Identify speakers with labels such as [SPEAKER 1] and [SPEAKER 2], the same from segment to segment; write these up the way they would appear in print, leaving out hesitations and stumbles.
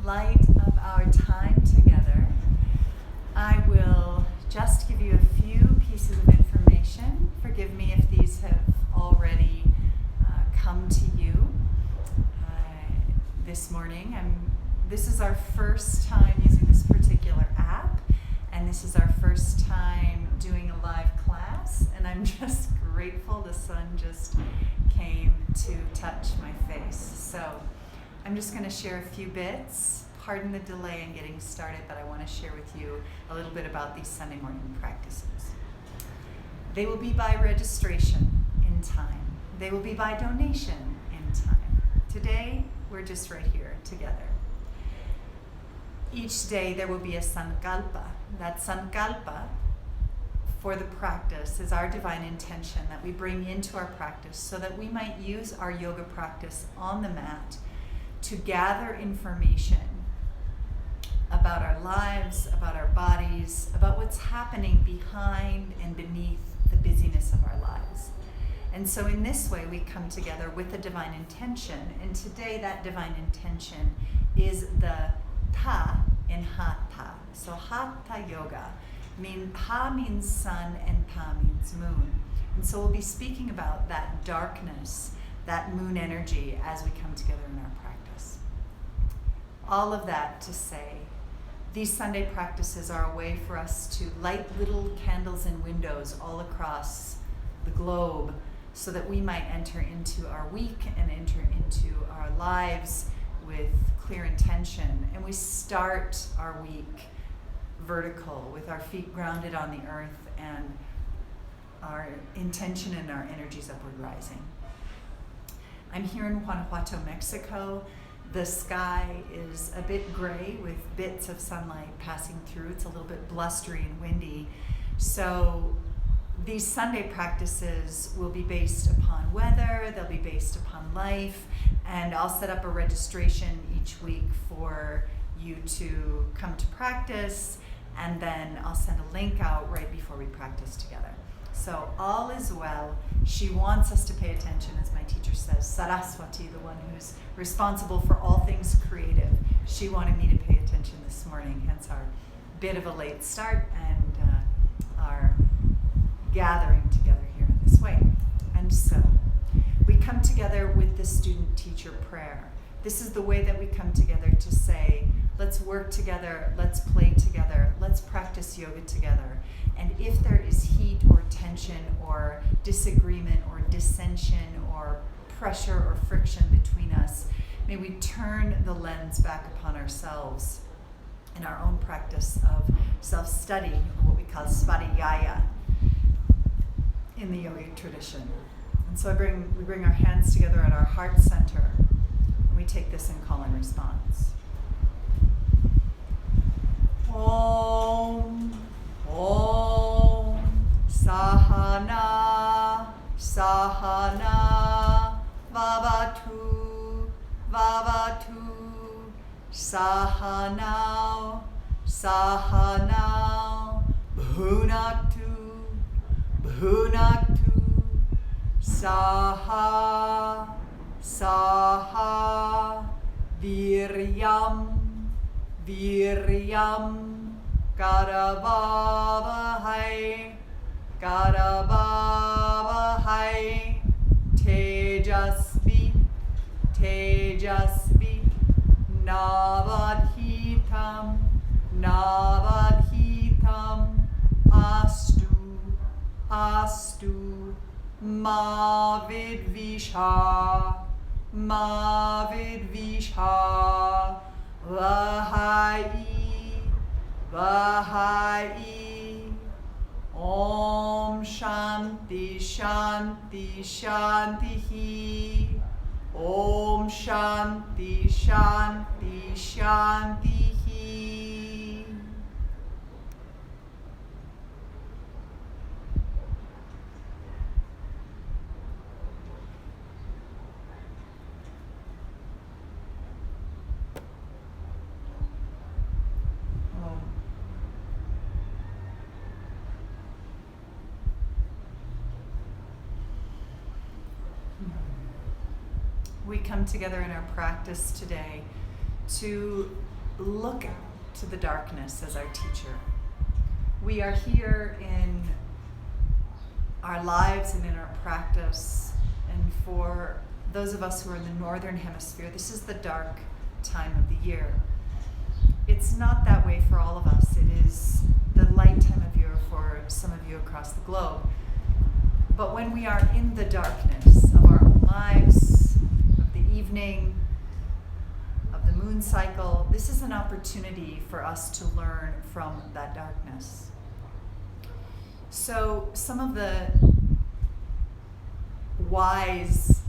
[SPEAKER 1] in light of our time together, I will just give you a few pieces of information. Forgive me if these have already come to you this morning. This is our first time using this particular app, and this is our first time doing a live class, and I'm just grateful the sun just came to touch my face. So I'm just going to share a few bits. Pardon the delay in getting started, but I want to share with you a little bit about these Sunday morning practices. They will be by registration in time. They will be by donation in time. Today, we're just right here together. Each day there will be a sankalpa. That sankalpa for the practice is our divine intention that we bring into our practice so that we might use our yoga practice on the mat to gather information about our lives, about our bodies, about what's happening behind and beneath the busyness of our lives. And so in this way, we come together with a divine intention. And today that divine intention is the ta in hatha. So hatha yoga. Ha means sun and pa means moon. And so we'll be speaking about that darkness, that moon energy as we come together in our practice. All of that to say, these Sunday practices are a way for us to light little candles in windows all across the globe so that we might enter into our week and enter into our lives with clear intention. And we start our week vertical with our feet grounded on the earth and our intention and our energies upward rising. I'm here in Guanajuato, Mexico. The sky is a bit gray with bits of sunlight passing through. It's a little bit blustery and windy. So these Sunday practices will be based upon weather, they'll be based upon life, and I'll set up a registration each week for you to come to practice, and then I'll send a link out right before we practice together. So all is well. She wants us to pay attention, as my teacher says, Saraswati, the one who's responsible for all things creative. She wanted me to pay attention this morning, hence our bit of a late start and our gathering together here in this way. And so we come together with the student-teacher prayer. This is the way that we come together to say, let's work together, let's play together, let's practice yoga together. And if there is heat or tension or disagreement or dissension or pressure or friction between us, may we turn the lens back upon ourselves in our own practice of self-study, or what we call svadhyaya in the yogic tradition. And so we bring our hands together at our heart center, and we take this in call and response. Om, Om, Sahana, Sahana, Vavatu, Vavatu, Sahanau, Sahanau, Bhunatu, Bhunatu, Saha, Saha, Viryam, Viryam, Karavavahai, Karavavahai, Tejasvi, Tejasvi, Navadhitam, Navadhitam, Astu, Astu, Mavidvisha, Mavidvisha, Vahai, Vahai, Om Shanti, Shanti, Shanti, Om Shanti, Shanti, Shanti. We come together in our practice today to look to the darkness as our teacher. We are here in our lives and in our practice, and for those of us who are in the northern hemisphere, this is the dark time of the year. It's not that way for all of us. It is the light time of year for some of you across the globe. But when we are in the darkness of our own lives, of the evening, of the moon cycle, this is an opportunity for us to learn from that darkness. So some of the wise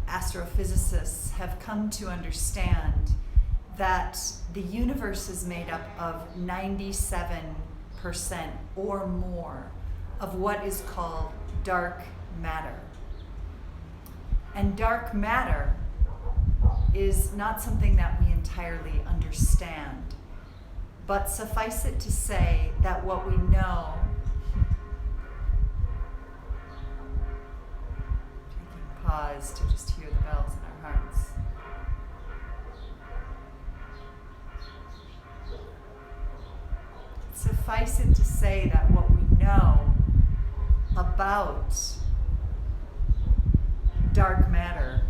[SPEAKER 1] astrophysicists have come to understand that the universe is made up of 97% or more of what is called dark matter. And dark matter is not something that we entirely understand, but suffice it to say that what we know, taking pause to just hear the bells in our hearts. Suffice it to say that what we know about dark matter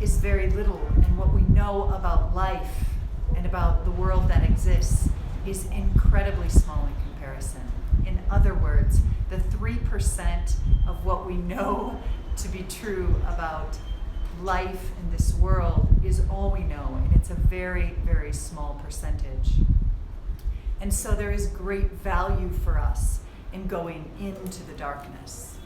[SPEAKER 1] is very little, and what we know about life and about the world that exists is incredibly small in comparison. In other words, the 3% of what we know to be true about life in this world is all we know, and it's a very, very small percentage. And so there is great value for us in going into the darkness.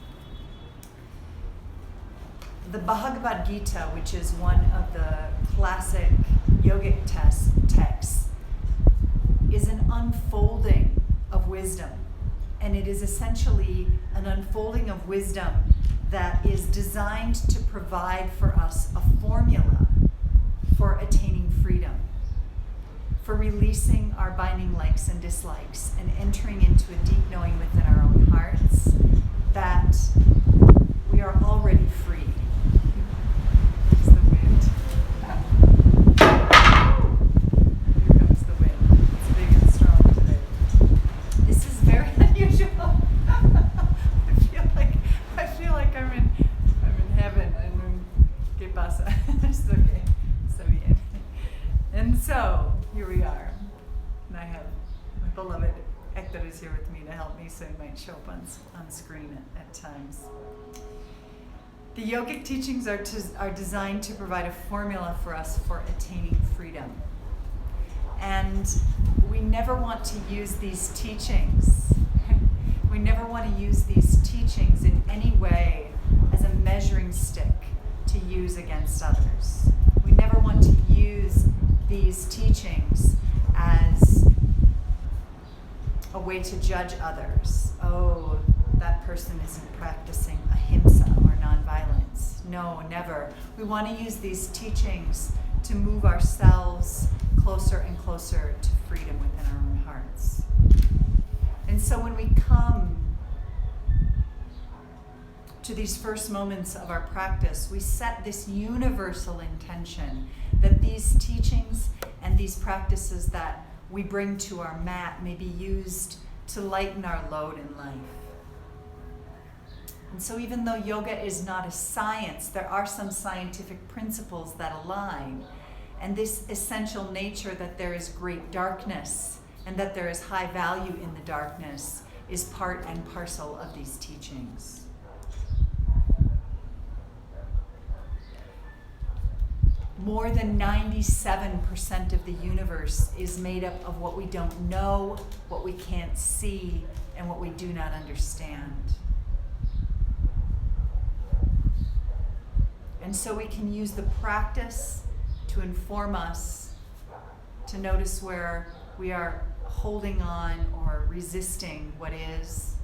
[SPEAKER 1] The Bhagavad Gita, which is one of the classic yogic texts, is an unfolding of wisdom. And it is essentially an unfolding of wisdom that is designed to provide for us a formula for attaining freedom, for releasing our binding likes and dislikes, and entering into a deep knowing within our own hearts that we are already free. There's the wind. Here comes the wind. It's big and strong today. This is very unusual. I feel like I'm in heaven, and ¿qué pasa? It's okay. Está bien. And so here we are, and I have my beloved Hector is here with me to help me, so he might show up on screen at times. The yogic teachings are designed to provide a formula for us for attaining freedom. And we never want to use these teachings. We never want to use these teachings in any way as a measuring stick to use against others. We never want to use these teachings as a way to judge others. Oh, that person isn't practicing ahimsa or nonviolence. No, never. We want to use these teachings to move ourselves closer and closer to freedom within our own hearts. And so when we come to these first moments of our practice, we set this universal intention that these teachings and these practices that we bring to our mat may be used to lighten our load in life. And so even though yoga is not a science, there are some scientific principles that align. And this essential nature that there is great darkness and that there is high value in the darkness is part and parcel of these teachings. More than 97% of the universe is made up of what we don't know, what we can't see, and what we do not understand. And so we can use the practice to inform us, to notice where we are holding on or resisting what is.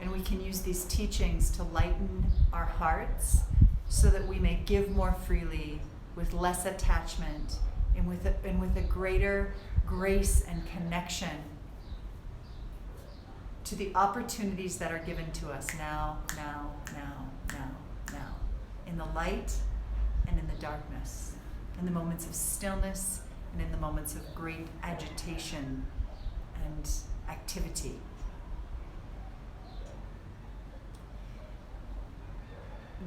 [SPEAKER 1] And we can use these teachings to lighten our hearts so that we may give more freely, with less attachment, and with a greater grace and connection to the opportunities that are given to us now, in the light and in the darkness, in the moments of stillness and in the moments of great agitation and activity.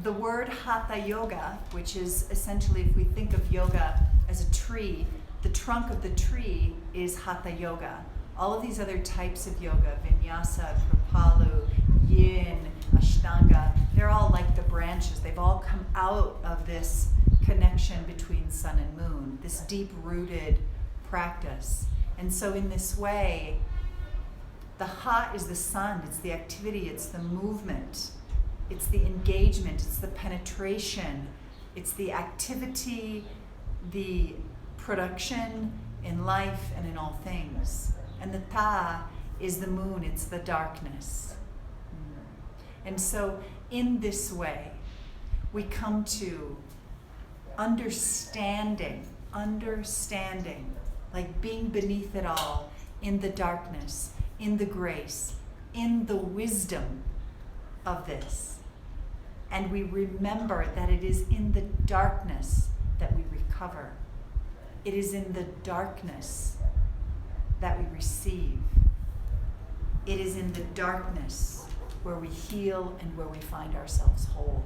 [SPEAKER 1] The word Hatha Yoga, which is essentially, if we think of yoga as a tree, the trunk of the tree is Hatha Yoga. All of these other types of yoga, Vinyasa, Kripalu, Yin, Ashtanga, they're all like the branches. They've all come out of this connection between sun and moon, this deep-rooted practice. And so in this way, the Ha is the sun, it's the activity, it's the movement, it's the engagement, it's the penetration, it's the activity, the production in life and in all things. And the Ta is the moon, it's the darkness. And so in this way, we come to understanding, like being beneath it all, in the darkness, in the grace, in the wisdom of this. And we remember that it is in the darkness that we recover. It is in the darkness that we receive. It is in the darkness where we heal and where we find ourselves whole.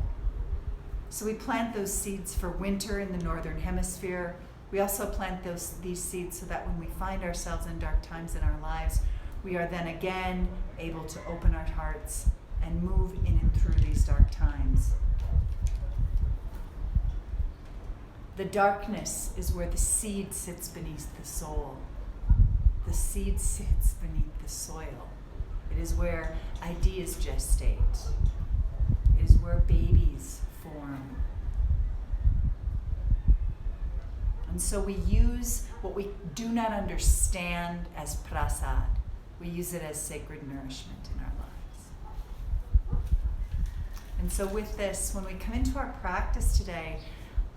[SPEAKER 1] So we plant those seeds for winter in the Northern Hemisphere. We also plant these seeds so that when we find ourselves in dark times in our lives, we are then again able to open our hearts and move in and through these dark times. The darkness is where the seed sits beneath the soul. The seed sits beneath the soil. It is where ideas gestate. It is where babies form. And so we use what we do not understand as prasad. We use it as sacred nourishment in our lives. And so with this, when we come into our practice today,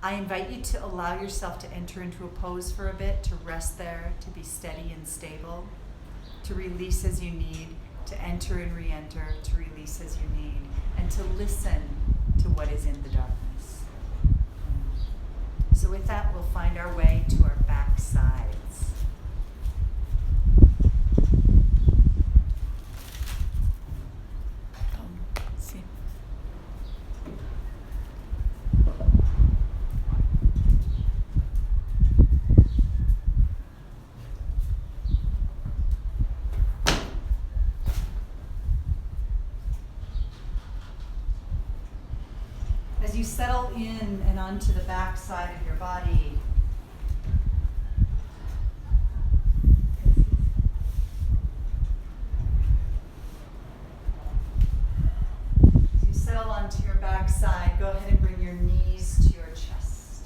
[SPEAKER 1] I invite you to allow yourself to enter into a pose for a bit, to rest there, to be steady and stable, to release as you need, to enter and re-enter, to release as you need, and to listen to what is in the darkness. So with that, we'll find our way to our back sides. See. As you settle in and onto the back side of your body, as you settle onto your back side, go ahead and bring your knees to your chest.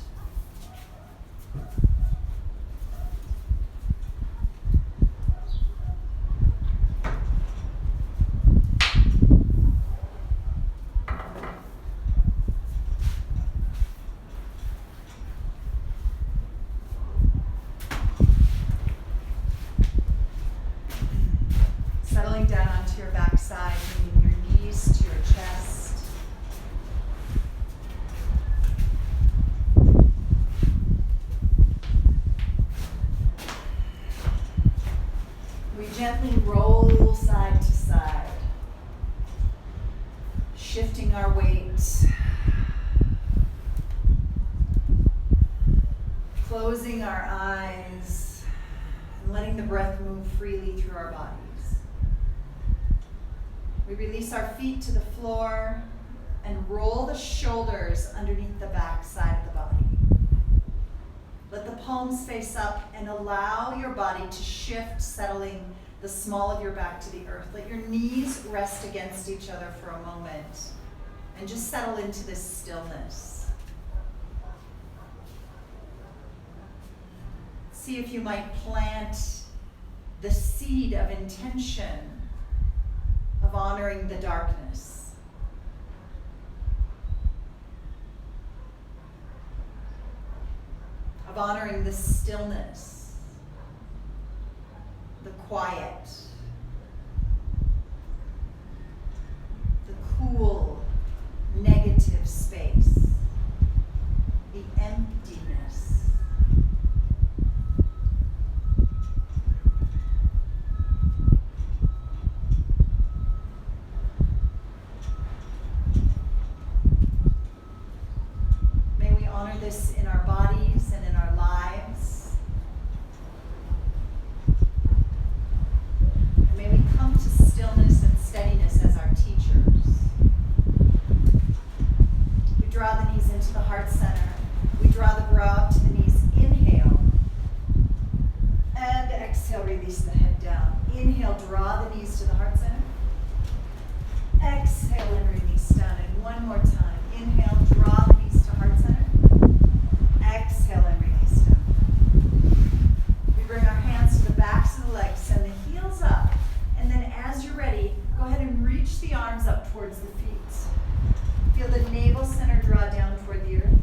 [SPEAKER 1] Settling down onto your back side, bringing your knees to your chest. We gently roll side to side, shifting our weight, closing our eyes, and letting the breath move freely through our bodies. We release our feet to the floor and roll the shoulders underneath the back side of the body. Let the palms face up and allow your body to shift, settling the small of your back to the earth. Let your knees rest against each other for a moment and just settle into this stillness. See if you might plant the seed of intention of honoring the darkness. Of honoring the stillness, the quiet, the cool, negative space. draw the knees into the heart center. We draw the brow up to the knees. Inhale. And exhale, release the head down. Inhale, draw the knees to the heart center. Exhale and release down. And one more time. Inhale, draw the knees to heart center. Exhale and release down. We bring our hands to the backs of the legs, send the heels up. And then as you're ready, go ahead and reach the arms up towards the feet. Feel the navel center draw down toward the earth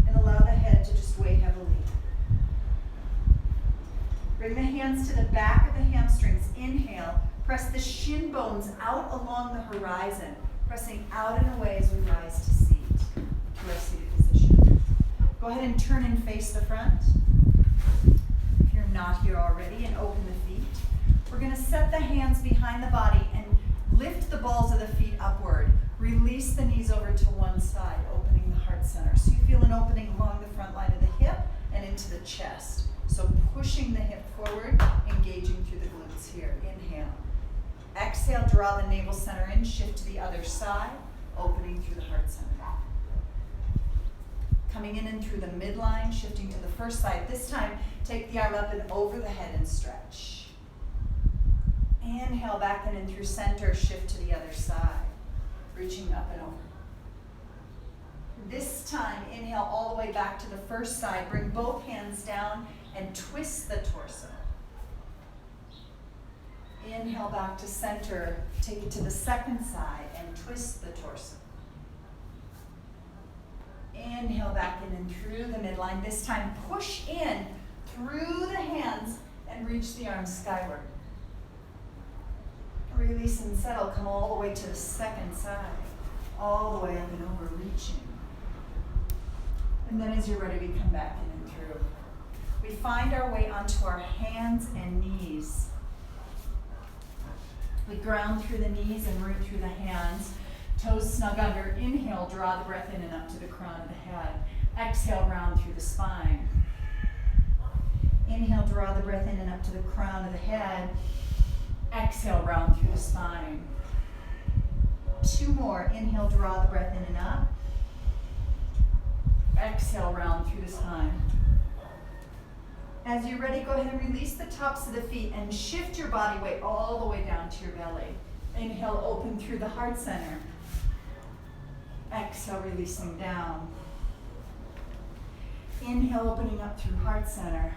[SPEAKER 1] and allow the head to just weigh heavily. Bring the hands to the back of the hamstrings. Inhale. Press the shin bones out along the horizon, pressing out and away as we rise to seat, to our seated position. Go ahead and turn and face the front. If you're not here already, and open the feet. We're going to set the hands behind the body and lift the balls of the feet upward. Release the knees over to one side, opening the heart center. So you feel an opening along the front line of the hip and into the chest. So pushing the hip forward, engaging through the glutes here. Inhale. Exhale, draw the navel center in, shift to the other side, opening through the heart center. Coming in and through the midline, shifting to the first side. This time, take the arm up and over the head and stretch. Inhale, back in and through center, shift to the other side, reaching up and over. This time, inhale all the way back to the first side. Bring both hands down and twist the torso. Inhale back to center, take it to the second side and twist the torso. Inhale back in and through the midline. This time push in through the hands and reach the arms skyward. Release and settle, come all the way to the second side, all the way up and over, reaching. And then as you're ready, we come back in and through. We find our way onto our hands and knees. We ground through the knees and root through the hands. Toes snug under. Inhale, draw the breath in and up to the crown of the head. Exhale, round through the spine. Inhale, draw the breath in and up to the crown of the head. Exhale, round through the spine. 2 more. Inhale, draw the breath in and up. Exhale, round through the spine. As you're ready, go ahead and release the tops of the feet and shift your body weight all the way down to your belly. Inhale, open through the heart center. Exhale, releasing down. Inhale, opening up through heart center.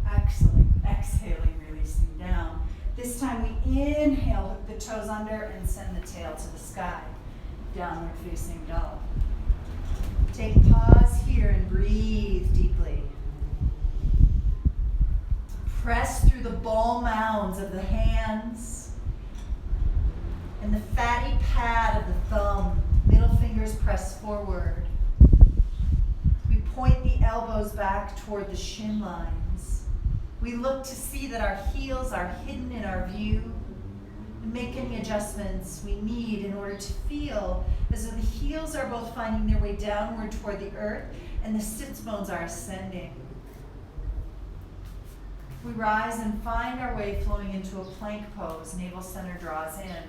[SPEAKER 1] Exhaling, releasing down. This time we inhale, hook the toes under and send the tail to the sky. Downward facing dog. Take pause here and breathe deeply. Press through the ball mounds of the hands and the fatty pad of the thumb. Middle fingers press forward. We point the elbows back toward the shin lines. We look to see that our heels are hidden in our view and make any adjustments we need in order to feel as though the heels are both finding their way downward toward the earth and the sits bones are ascending. We rise and find our way flowing into a plank pose. Navel center draws in.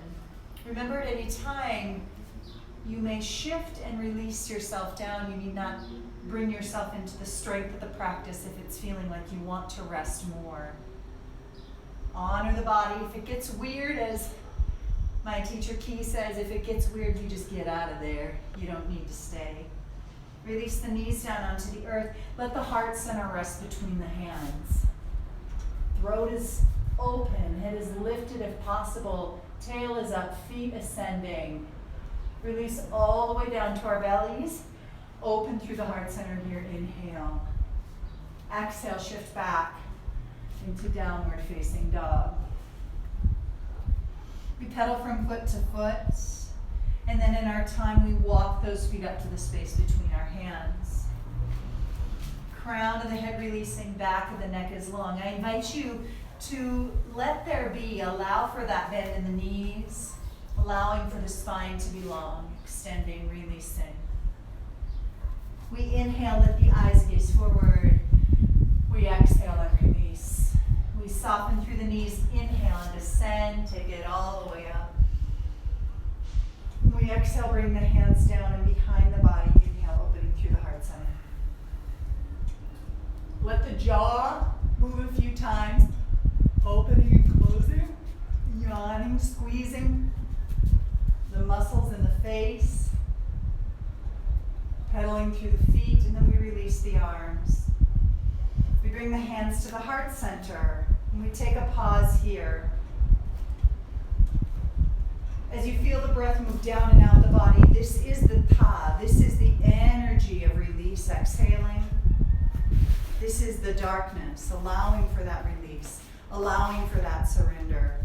[SPEAKER 1] Remember, at any time, you may shift and release yourself down. You need not bring yourself into the strength of the practice if it's feeling like you want to rest more. Honor the body. If it gets weird, as my teacher Key says, if it gets weird, you just get out of there. You don't need to stay. Release the knees down onto the earth. Let the heart center rest between the hands. Throat is open, head is lifted if possible, tail is up, feet ascending. Release all the way down to our bellies. Open through the heart center here, inhale. Exhale, shift back into downward facing dog. We pedal from foot to foot, and then in our time we walk those feet up to the space between our hands. Crown of the head releasing, back of the neck is long. I invite you to let there be, allow for that bend in the knees, allowing for the spine to be long, extending, releasing. We inhale, let the eyes gaze forward. We exhale and release. We soften through the knees, inhale and descend, take it all the way up. We exhale, bring the hands down and behind the body. Inhale, flowing through the feet, and then we release the arms. We bring the hands to the heart center, and we take a pause here. As you feel the breath move down and out the body, this is the ta, this is the energy of release, exhaling. This is the darkness, allowing for that release, allowing for that surrender.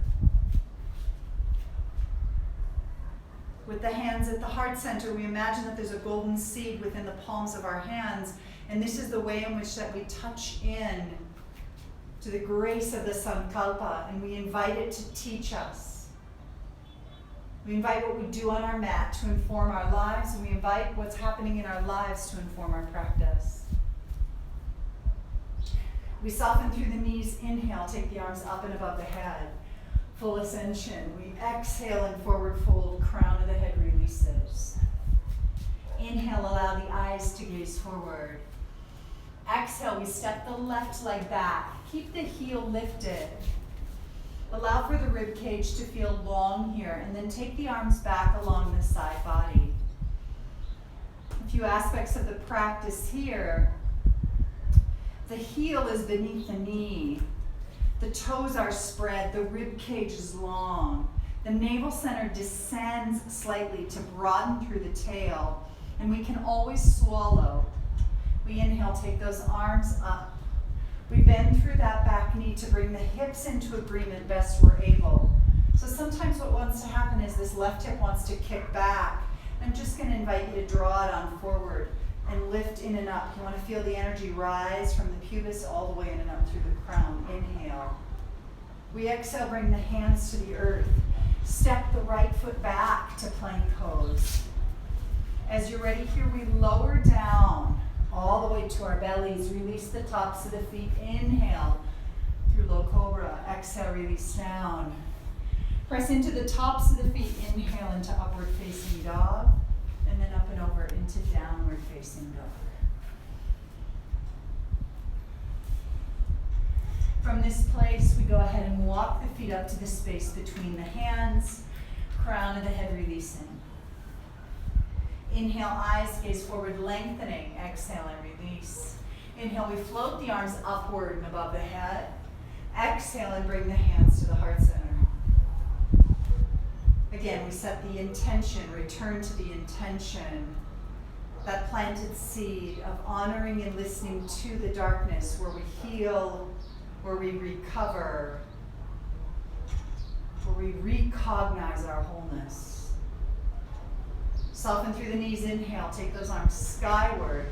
[SPEAKER 1] With the hands at the heart center, we imagine that there's a golden seed within the palms of our hands, and this is the way in which that we touch in to the grace of the sankalpa, and we invite it to teach us. We invite what we do on our mat to inform our lives, and we invite what's happening in our lives to inform our practice. We soften through the knees, inhale, take the arms up and above the head. Full ascension. We exhale and forward fold, crown of the head releases. Inhale, allow the eyes to gaze forward. Exhale, we step the left leg back. Keep the heel lifted. Allow for the rib cage to feel long here, and then take the arms back along the side body. A few aspects of the practice here. The heel is beneath the knee. The toes are spread, the rib cage is long. The navel center descends slightly to broaden through the tail, and we can always swallow. We inhale, take those arms up. We bend through that back knee to bring the hips into agreement best we're able. So sometimes what wants to happen is this left hip wants to kick back. I'm just going to invite you to draw it on forward and lift in and up. You want to feel the energy rise from the pubis all the way in and up through the crown. Inhale. We exhale, bring the hands to the earth. Step the right foot back to plank pose. As you're ready here, we lower down all the way to our bellies. Release the tops of the feet. Inhale through low cobra. Exhale, release down. Press into the tops of the feet. Inhale into upward facing dog. And then up and over into downward facing dog. From this place, we go ahead and walk the feet up to the space between the hands. Crown of the head releasing. Inhale, eyes gaze forward, lengthening. Exhale and release. Inhale, we float the arms upward and above the head. Exhale and bring the hands to the heart center. Again, we set the intention, return to the intention, that planted seed of honoring and listening to the darkness where we heal, where we recover, where we recognize our wholeness. Soften through the knees, inhale, take those arms skyward.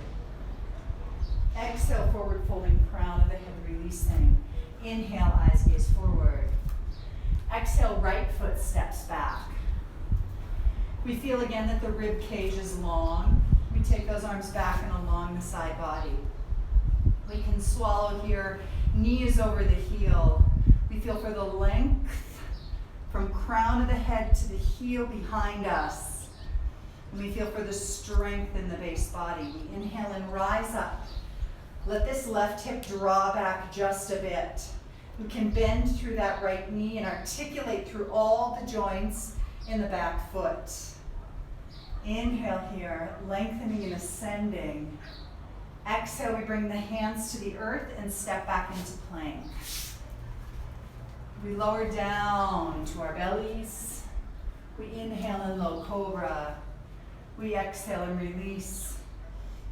[SPEAKER 1] Exhale, forward folding, crown of the head releasing. Inhale, eyes gaze forward. Exhale, right foot steps back. We feel again that the rib cage is long. We take those arms back and along the side body. We can swallow here, knee is over the heel. We feel for the length from crown of the head to the heel behind us. And we feel for the strength in the base body. We inhale and rise up. Let this left hip draw back just a bit. We can bend through that right knee and articulate through all the joints in the back foot. Inhale here, lengthening and ascending. Exhale, we bring the hands to the earth and step back into plank. We lower down to our bellies. We inhale in low cobra. We exhale and release.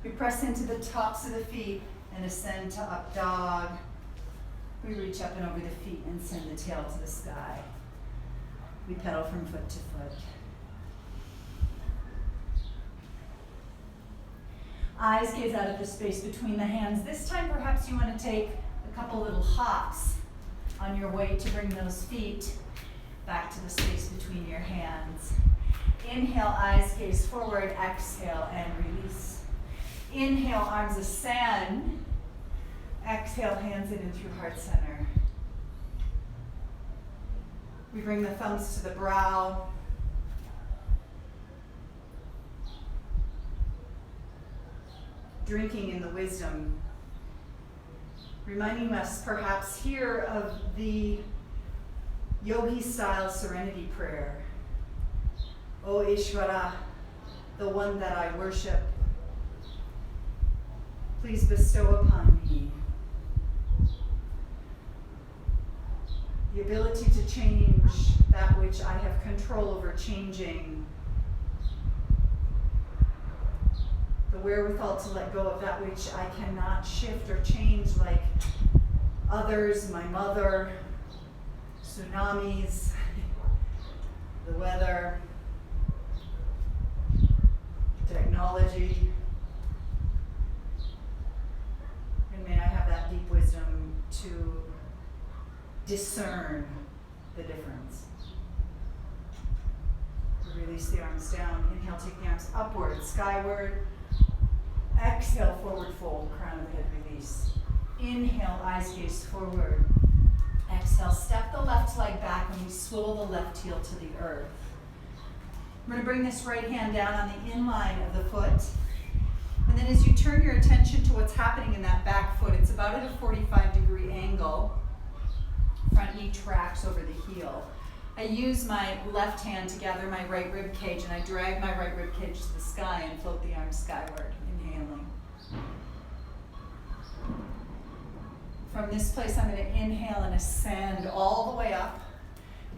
[SPEAKER 1] We press into the tops of the feet and ascend to up dog. We reach up and over the feet and send the tail to the sky. We pedal from foot to foot. Eyes gaze out at the space between the hands. This time perhaps you want to take a couple little hops on your way to bring those feet back to the space between your hands. Inhale, eyes gaze forward. Exhale and release. Inhale, arms ascend. Exhale, hands in and through heart center. We bring the thumbs to the brow. Drinking in the wisdom. Reminding us perhaps here of the yogi style serenity prayer. O Ishvara, the one that I worship. please bestow upon me the ability to change that which I have control over changing, the wherewithal to let go of that which I cannot shift or change, like others, my mother, tsunamis, the weather, technology. And may I have that deep wisdom to discern the difference. Release the arms down. Inhale, take the arms upward, skyward. Exhale, forward fold, crown of the head release. Inhale, eyes gaze forward. Exhale, step the left leg back and we swivel the left heel to the earth. We're going to bring this right hand down on the inline of the foot. And then as you turn your attention to what's happening in that back foot, it's about at a 45-degree angle. Front knee tracks over the heel. I use my left hand to gather my right rib cage and I drag my right rib cage to the sky and float the arms skyward, inhaling. From this place, I'm going to inhale and ascend all the way up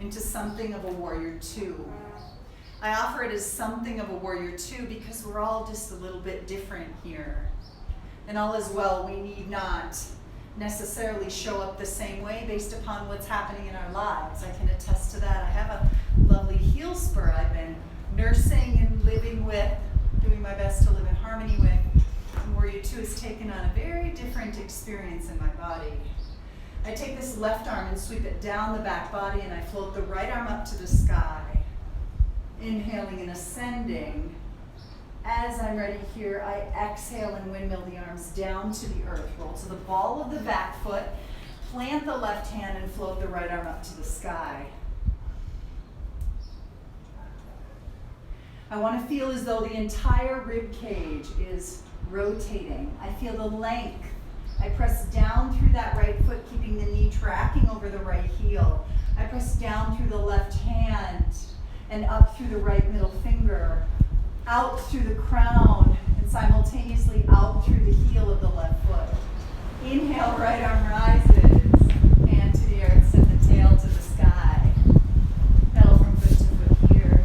[SPEAKER 1] into something of a warrior two. I offer it as something of a warrior two because we're all just a little bit different here. And all is well, we need not necessarily show up the same way based upon what's happening in our lives. I can attest to that. I have a lovely heel spur I've been nursing and living with, doing my best to live in harmony with. And Warrior 2 has taken on a very different experience in my body. I take this left arm and sweep it down the back body and I float the right arm up to the sky. Inhaling and ascending. As I'm ready here, I exhale and windmill the arms down to the earth. Roll to the ball of the back foot, plant the left hand and float the right arm up to the sky. I want to feel as though the entire rib cage is rotating. I feel the length. I press down through that right foot, keeping the knee tracking over the right heel. I press down through the left hand and up through the right middle finger, out through the crown, and simultaneously out through the heel of the left foot. Inhale, right arm rises, hand to the earth, send the tail to the sky. Pedal from foot to foot here.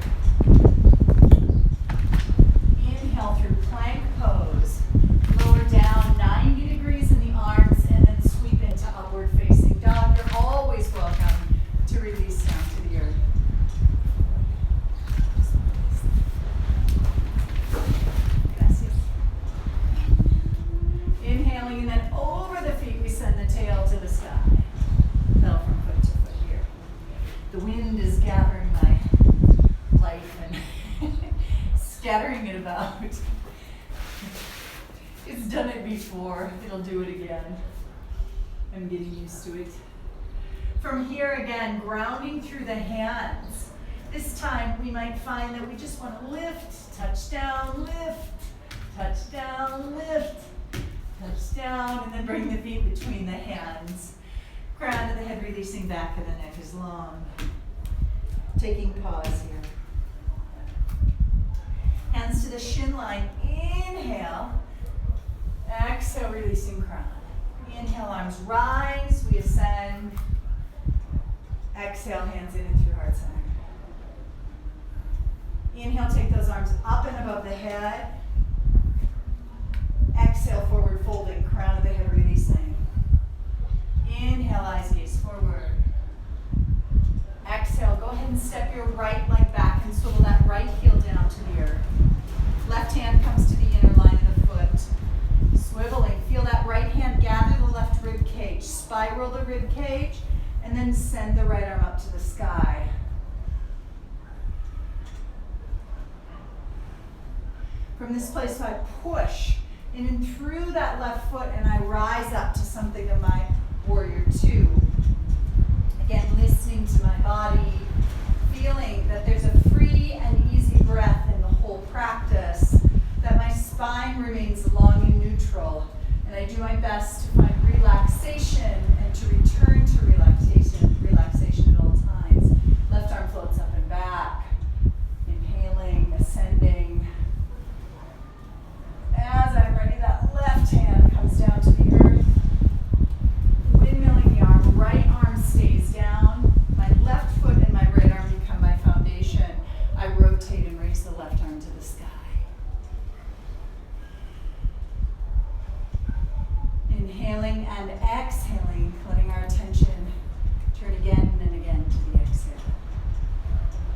[SPEAKER 1] Inhale through plank pose. Lower down 90 degrees in the arms, and then sweep into upward facing dog. You're always welcome to release down to the earth. Inhaling, and then over the feet we send the tail to the sky. Pedal from foot to foot here. The wind is gathering my life and scattering it about. It's done it before. It'll do it again. I'm getting used to it. From here again, grounding through the hands. This time we might find that we just want to lift, touch down, lift, touch down, lift. Touch down, and then bring the feet between the hands. Crown of the head releasing, back of the neck is long. Taking pause here. Hands to the shin line. Inhale. Exhale, releasing crown. Inhale, arms rise. We ascend. Exhale, hands in and through heart center. Inhale, take those arms up and above the head. Exhale, forward folding, crown of the head releasing. Inhale, eyes gaze forward. Exhale, go ahead and step your right leg back and swivel that right heel down to the earth. Left hand comes to the inner line of the foot. Swiveling, feel that right hand gather the left rib cage. Spiral the rib cage, and then send the right arm up to the sky. From this place, I push in and through that left foot, and I rise up to something of my warrior two. Again, listening to my body, feeling that there's a free and easy breath in the whole practice, that my spine remains long and neutral, and I do my best to find relaxation and to return to relaxation at all times. Left arm floats up and back, inhaling, ascending. As I'm ready, that left hand Inhaling and exhaling, letting our attention turn again and again to the exhale.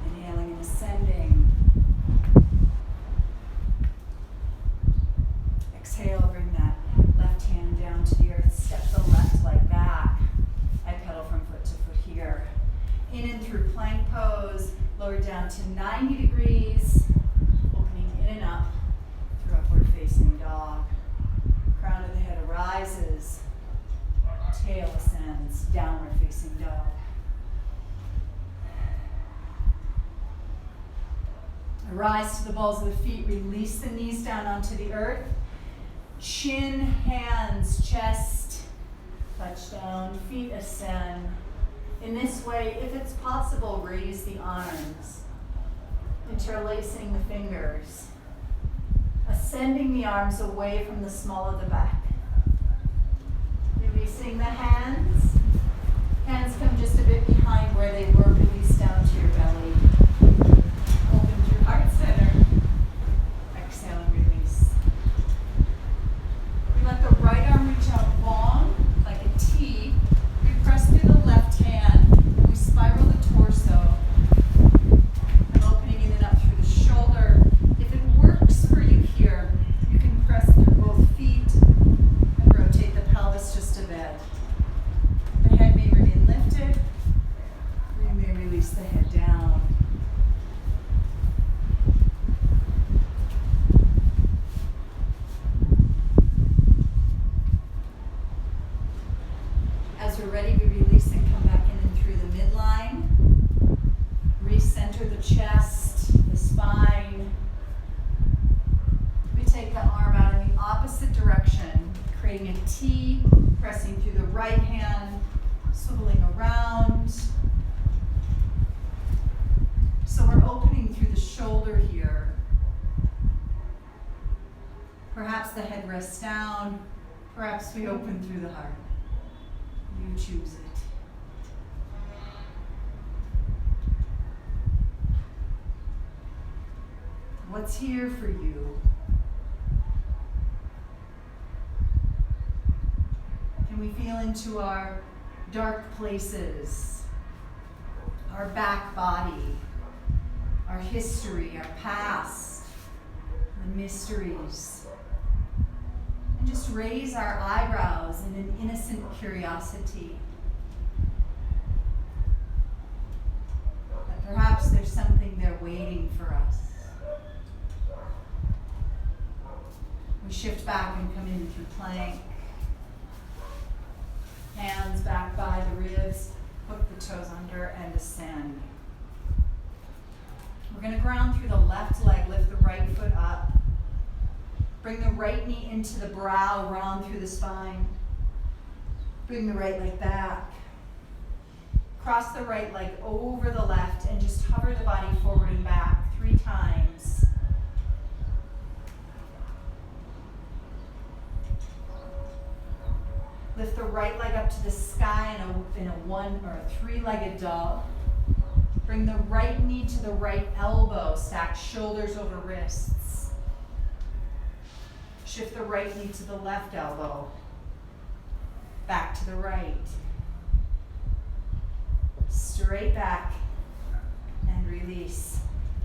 [SPEAKER 1] Inhaling and ascending. Exhale, bring that left hand down to the earth. Step the left leg back. I pedal from foot to foot here. In and through plank pose. Lower down to 90 degrees. Opening in and up through upward facing dog. Crown of the head arises. Tail ascends. Downward facing dog. Rise to the balls of the feet. Release the knees down onto the earth. Chin, hands, chest, touch down, feet ascend. In this way, if it's possible, raise the arms, interlacing the fingers, ascending the arms away from the small of the back. Releasing the hands. Hands come just a bit behind where they were, release down to your belly. Open through heart center. Exhale and release. Let the right arm reach out long, like a T. We press through the left hand. And we spiral the torso. And opening in and up through the shoulder. If it works for you here, you can press through both feet and rotate the pelvis just a bit. The head may remain lifted. We may release the head down. As we're ready, we release and come back in and through the midline. Recenter the chest, the spine. We take the arm out in the opposite direction, creating a T, pressing through the right hand, swiveling around. So we're opening through the shoulder here. Perhaps the head rests down. Perhaps we open through the heart. You choose it. What's here for you? Can we feel into our dark places, our back body, our history, our past, the mysteries? And just raise our eyebrows in an innocent curiosity. That perhaps there's something there waiting for us. We shift back and come in through plank. Hands back by the ribs, hook the toes under and ascend. We're going to ground through the left leg, lift the right foot up. Bring the right knee into the brow, round through the spine. Bring the right leg back. Cross the right leg over the left and just hover the body forward and back 3 times. Lift the right leg up to the sky in a 1 or a 3-legged dog. Bring the right knee to the right elbow, stack shoulders over wrists. Shift the right knee to the left elbow. Back to the right. Straight back and release.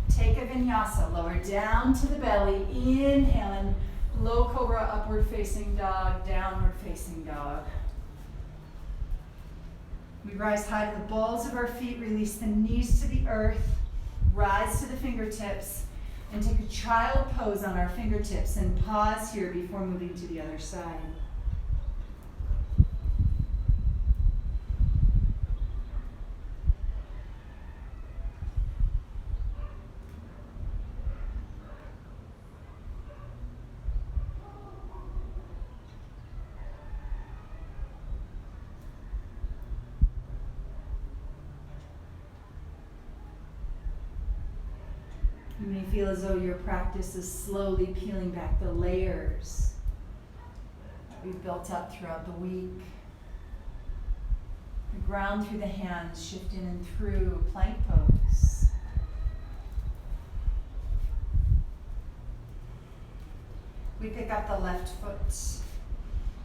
[SPEAKER 1] Take a vinyasa, lower down to the belly, inhale and low cobra, upward facing dog, downward facing dog. We rise high to the balls of our feet, release the knees to the earth, rise to the fingertips, and take a child pose on our fingertips and pause here before moving to the other side. You may feel as though your practice is slowly peeling back the layers that we've built up throughout the week. You ground through the hands, shift in and through plank pose. We pick up the left foot,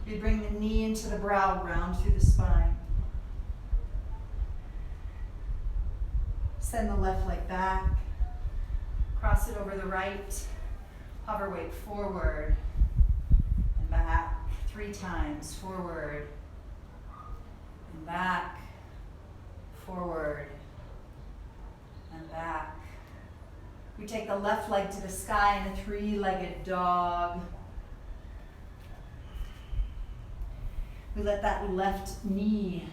[SPEAKER 1] We bring the knee into the brow, round through the spine. Send the left leg back. Cross it over the right. Hover weight forward and back 3 times. Forward and back. Forward and back. We take the left leg to the sky in a 3-legged dog. We let that left knee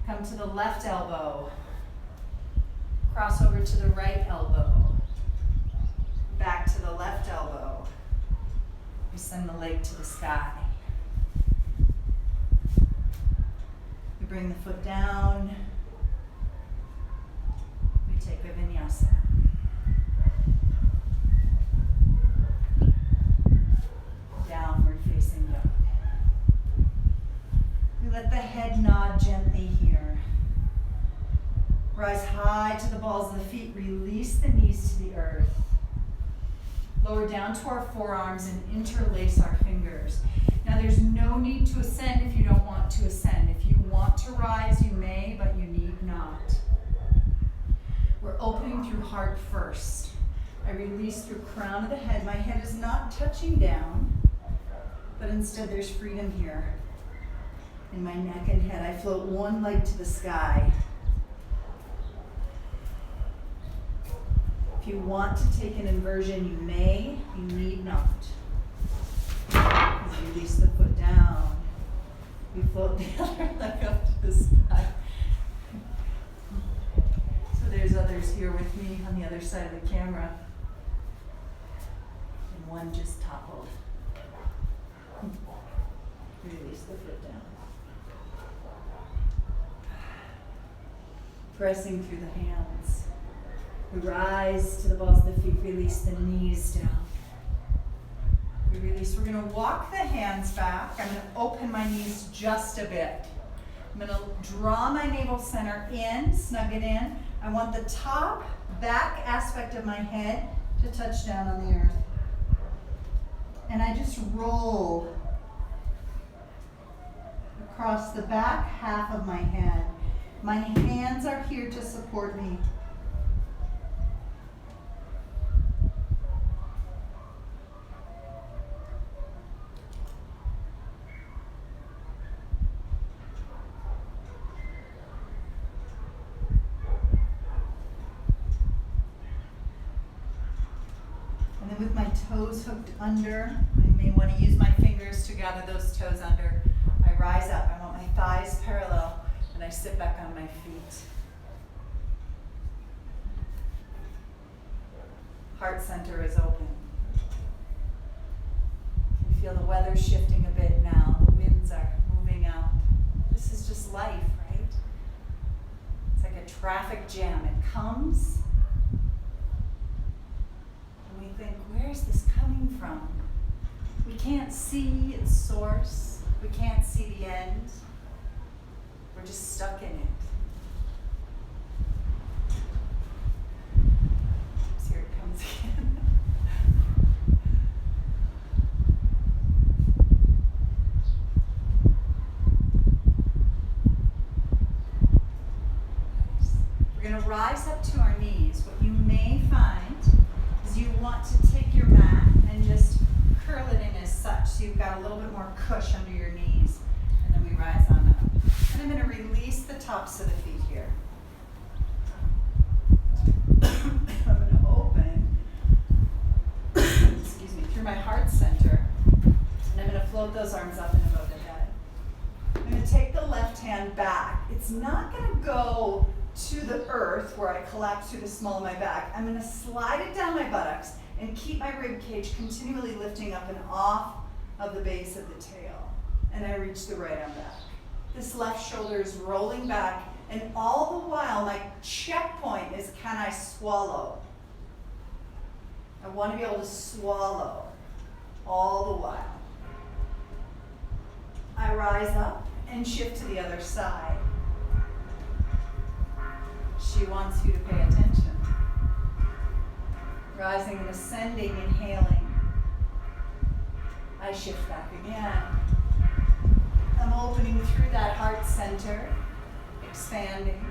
[SPEAKER 1] come to the left elbow. Cross over to the right elbow. Back to the left elbow. We send the leg to the sky. We bring the foot down. We take a vinyasa. Downward facing dog. We let the head nod gently here. Rise high to the balls of the feet. Release the knees to the earth. Lower down to our forearms and interlace our fingers. Now there's no need to ascend if you don't want to ascend. If you want to rise, you may, but you need not. We're opening through heart first. I release through crown of the head. My head is not touching down, but instead there's freedom here. In my neck and head, I float one leg to the sky. If you want to take an inversion, you may, you need not. As you release the foot down, you float the other leg up to the sky. So there's others here with me on the other side of the camera. And one just toppled. Release the foot down. Pressing through the hands. We rise to the balls of the feet, release the knees down. We release. We're going to walk the hands back. I'm going to open my knees just a bit. I'm going to draw my navel center in, snug it in. I want the top back aspect of my head to touch down on the earth. And I just roll across the back half of my head. My hands are here to support me. And then with my toes hooked under, I may want to use my fingers to gather those toes under. I rise up. I want my thighs parallel. And I sit back on my feet. Heart center is open. You feel the weather shifting a bit now. The winds are moving out. This is just life, right? It's like a traffic jam. It comes, and we think, where's this coming from? We can't see its source. We can't see the end. We're just stuck in it. Oops, here it comes again. We're going to rise up to our knees. What you may find is you want to take your mat and just curl it in as such, so you've got a little bit more cush under your knees, and then we rise on up. And I'm going to release the tops of the feet here. I'm going to open, excuse me, through my heart center, and I'm going to float those arms up and above the head. I'm going to take the left hand back. It's not going to go to the earth where I collapse through the small of my back. I'm going to slide it down my buttocks and keep my rib cage continually lifting up and off of the base of the tail. And I reach the right arm back. This left shoulder is rolling back, and all the while my checkpoint is, can I swallow? I want to be able to swallow all the while. I rise up and shift to the other side. She wants you to pay attention. Rising and ascending, inhaling. I shift back again. I'm opening through that heart center, expanding.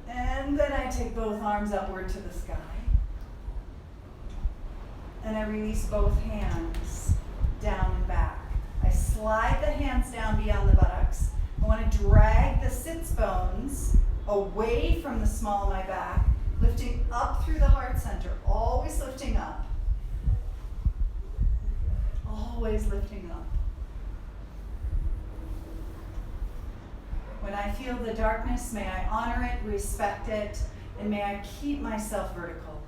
[SPEAKER 1] And then I take both arms upward to the sky. And I release both hands down and back. I slide the hands down beyond the buttocks. I want to drag the sits bones away from the small of my back, lifting up through the heart center, always lifting up. Always lifting up. When I feel the darkness, may I honor it, respect it, and may I keep myself vertical.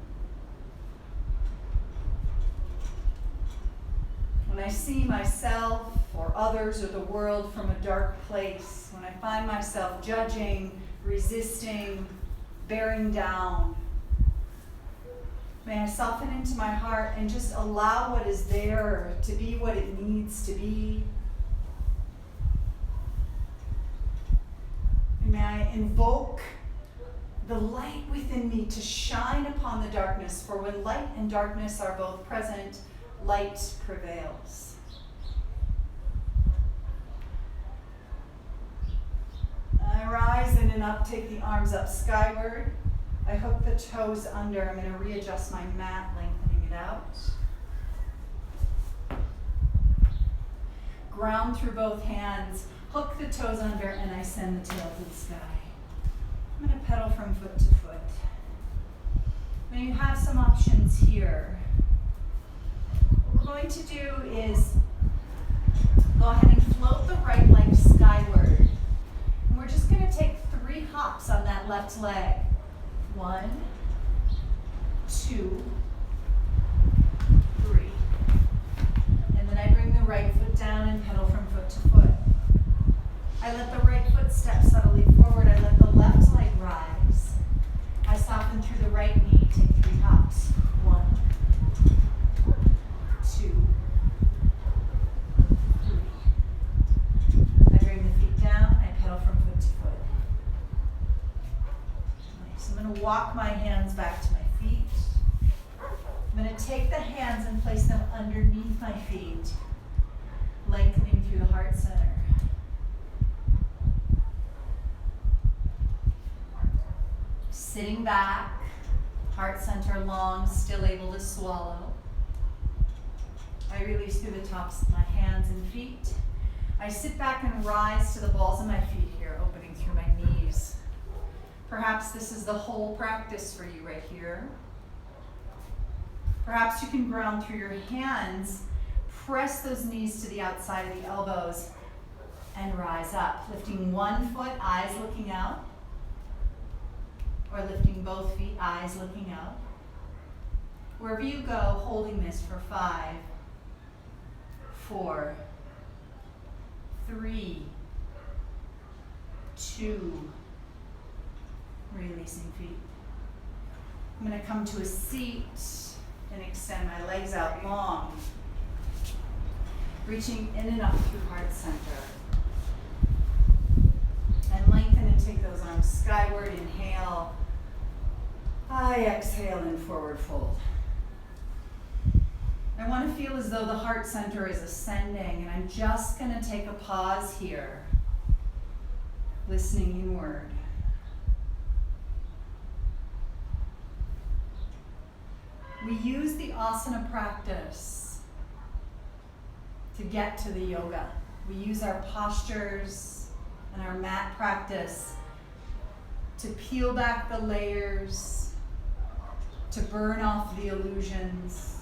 [SPEAKER 1] When I see myself or others or the world from a dark place, when I find myself judging, resisting, bearing down, may I soften into my heart and just allow what is there to be what it needs to be. And may I invoke the light within me to shine upon the darkness, for when light and darkness are both present, light prevails. I rise in and up, take the arms up skyward. I hook the toes under. I'm going to readjust my mat, lengthening it out. Ground through both hands, hook the toes under, and I send the tail to the sky. I'm going to pedal from foot to foot. Now you have some options here. What we're going to do is go ahead and float the right leg skyward. And we're just going to take 3 hops on that left leg. 1, 2, 3. And then I bring the right foot down and pedal from foot to foot. I let the right foot step subtly forward. I let the left leg rise. I soften through the right knee, take 3 hops. 1, 2, 3. I bring the feet down, I pedal from foot to foot. Nice. I'm going to walk my hands back to my feet. I'm going to take the hands and place them underneath my feet, lengthening through the heart center. Sitting back, heart center long, still able to swallow. I release through the tops of my hands and feet. I sit back and rise to the balls of my feet here, opening through my knees. Perhaps this is the whole practice for you right here. Perhaps you can ground through your hands, press those knees to the outside of the elbows, and rise up, lifting one foot, eyes looking out. Or lifting both feet, eyes looking out. Wherever you go, holding this for 5, 4, 3, 2, releasing feet. I'm going to come to a seat and extend my legs out long, reaching in and up through heart center. And lengthen and take those arms skyward, inhale. I exhale and forward fold. I want to feel as though the heart center is ascending, and I'm just going to take a pause here, listening inward. We use the asana practice to get to the yoga. We use our postures and our mat practice to peel back the layers, to burn off the illusions,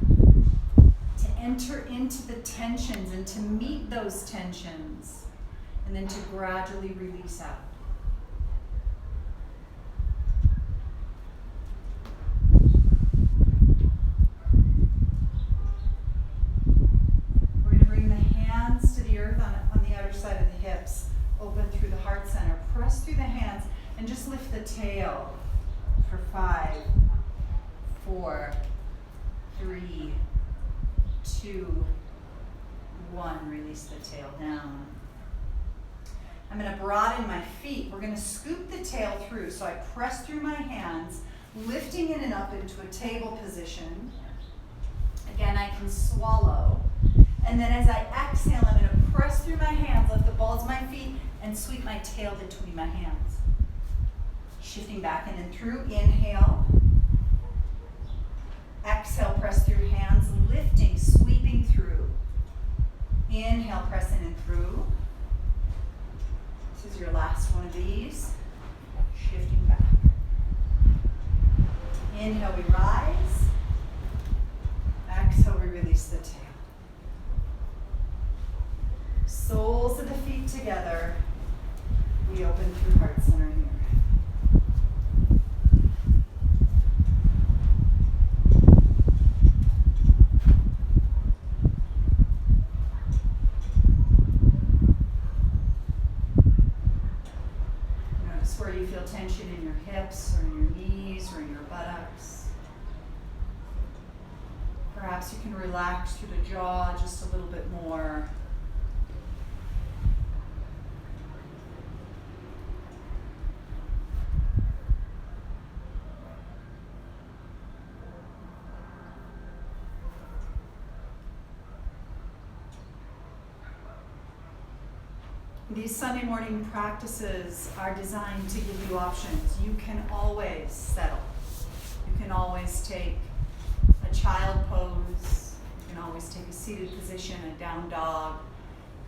[SPEAKER 1] to enter into the tensions and to meet those tensions, and then to gradually release out. We're going to bring the hands to the earth on the outer side of the hips, open through the heart center, press through the hands, and just lift the tail. For 5, 4, 3, 2, 1. Release the tail down. I'm going to broaden my feet. We're going to scoop the tail through. So I press through my hands, lifting it and up into a table position. Again, I can swallow. And then as I exhale, I'm going to press through my hands, lift the balls of my feet, and sweep my tail between my hands. Shifting back in and through. Inhale. Exhale, press through hands, lifting, sweeping through. Inhale, press in and through. This is your last one of these. Shifting back. Inhale, we rise. Exhale, we release the tail. Soles of the feet together. We open through heart center here. Notice where you feel tension in your hips or in your knees or in your buttocks. Perhaps you can relax through the jaw just a little bit more. These Sunday morning practices are designed to give you options. You can always settle. You can always take a child pose. You can always take a seated position, a down dog.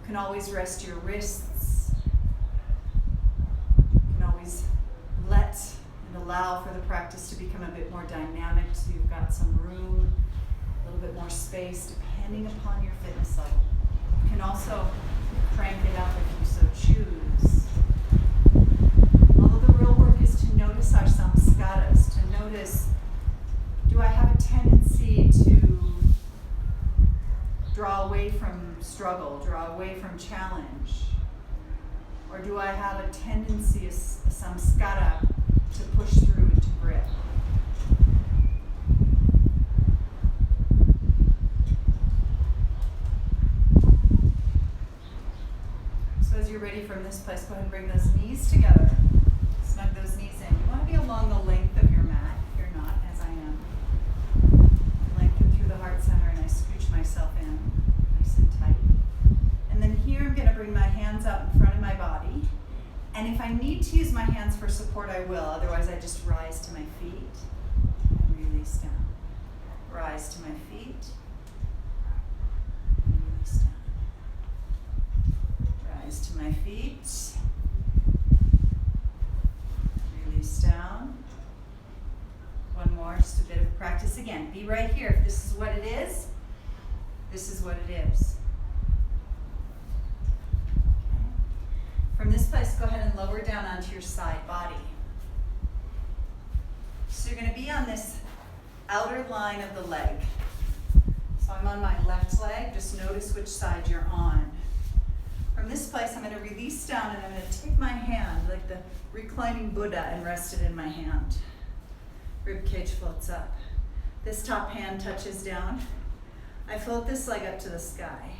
[SPEAKER 1] You can always rest your wrists. You can always let and allow for the practice to become a bit more dynamic so you've got some room, a little bit more space, depending upon your fitness level. You can also crank it up if you so choose. Although the real work is to notice our samskaras, to notice, do I have a tendency to draw away from struggle, draw away from challenge? Or do I have a tendency, a samskara, to push through into Britt? As you're ready from this place, go ahead and bring those knees together. Snug those knees in. You want to be along the length of your mat. If you're not, as I am. Lengthen through the heart center and I scooch myself in. Nice and tight. And then here I'm going to bring my hands out in front of my body. And if I need to use my hands for support, I will. Otherwise, I just rise to my feet and release down. Rise to my feet. To my feet, release down. One more, just a bit of practice again. Be right here. If this is what it is, this is what it is. Okay. From this place, go ahead and lower down onto your side body. So you're going to be on this outer line of the leg. So I'm on my left leg. Just notice which side you're on. From this place, I'm going to release down and I'm going to take my hand like the reclining Buddha and rest it in my hand. Rib cage floats up. This top hand touches down. I float this leg up to the sky.